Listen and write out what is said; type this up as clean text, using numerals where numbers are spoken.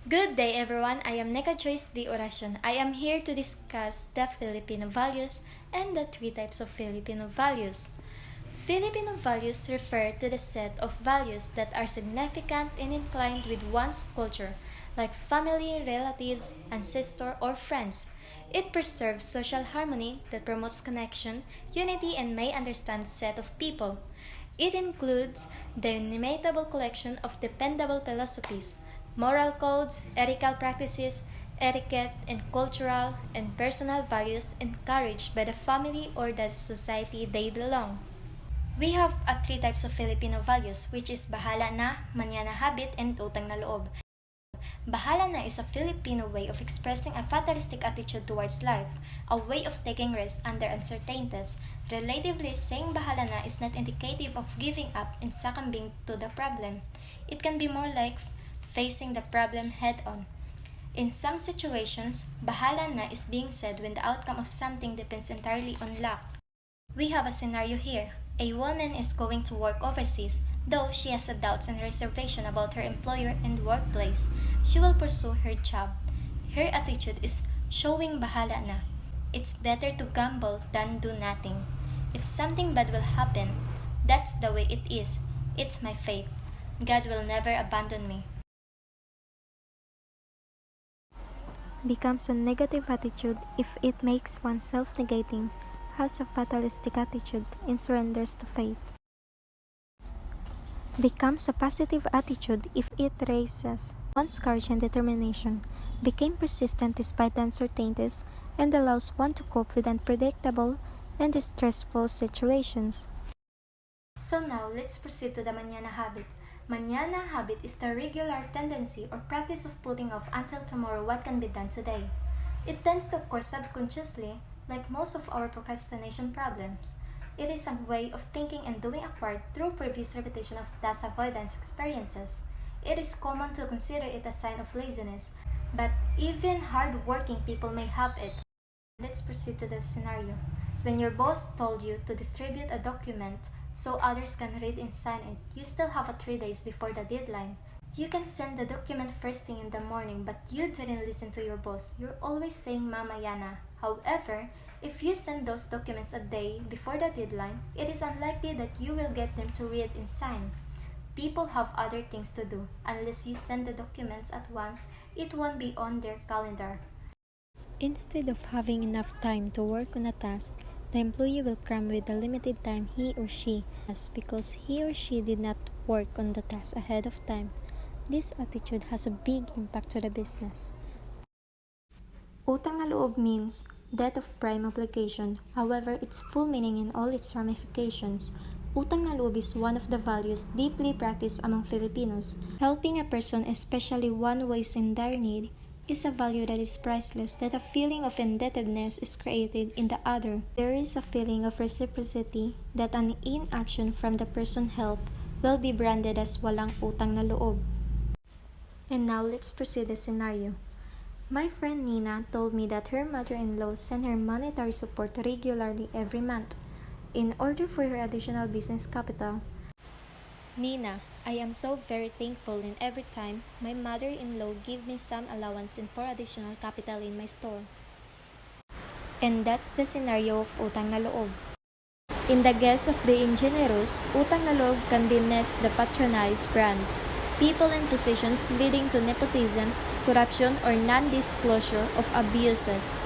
Good day everyone, I am Nika Joyce de Oracion. I am here to discuss the Filipino values and the three types of Filipino values. Filipino values refer to the set of values that are significant and inclined with one's culture, like family, relatives, ancestor, or friends. It preserves social harmony that promotes connection, unity, and may understand set of people. It includes the inimitable collection of dependable philosophies, moral codes, ethical practices, etiquette, and cultural and personal values encouraged by the family or the society they belong. We have three types of Filipino values, which is bahala na, manyana habit, and utang na loob. Bahala na is a Filipino way of expressing a fatalistic attitude towards life, a way of taking risks under uncertainties. Relatively, saying bahala na is not indicative of giving up and succumbing to the problem. It can be more like facing the problem head-on. In some situations, bahala na is being said when the outcome of something depends entirely on luck. We have a scenario here. A woman is going to work overseas, though she has a doubts and reservation about her employer and workplace. She will pursue her job. Her attitude is showing bahala na. It's better to gamble than do nothing. If something bad will happen, that's the way it is. It's my fate. God will never abandon me. Becomes a negative attitude if it makes one self-negating, has a fatalistic attitude, and surrenders to fate. Becomes a positive attitude if it raises one's courage and determination, became persistent despite the uncertainties, and allows one to cope with unpredictable and stressful situations. So now, let's proceed to the mañana habit. Mañana habit is the regular tendency or practice of putting off until tomorrow what can be done today. It tends to occur subconsciously, like most of our procrastination problems. It is a way of thinking and doing acquired through previous repetition of task avoidance experiences. It is common to consider it a sign of laziness, but even hard-working people may have it. Let's proceed to the scenario. When your boss told you to distribute a document so others can read and sign it, you still have 3 days before the deadline. You can send the document first thing in the morning, but you didn't listen to your boss. You're always saying Mama Yana. However, if you send those documents a day before the deadline, it is unlikely that you will get them to read and sign. People have other things to do. Unless you send the documents at once, it won't be on their calendar. Instead of having enough time to work on a task, the employee will cram with the limited time he or she has because he or she did not work on the task ahead of time. This attitude has a big impact to the business. Utang na loob means debt of prime obligation. However, its full meaning in all its ramifications. Utang na loob is one of the values deeply practiced among Filipinos. Helping a person, especially one who is in dire need, is a value that is priceless, that a feeling of indebtedness is created in the other. There is a feeling of reciprocity that an inaction from the person helped will be branded as walang utang na loob. And now let's proceed the scenario. My friend Nina told me that her mother-in-law sent her monetary support regularly every month in order for her additional business capital. Nina, I am so very thankful, and every time my mother-in-law give me some allowance and for additional capital in my store. And that's the scenario of utang na loob. In the guise of being generous, utang na loob can be nest the patronized brands, people and positions leading to nepotism, corruption, or non-disclosure of abuses.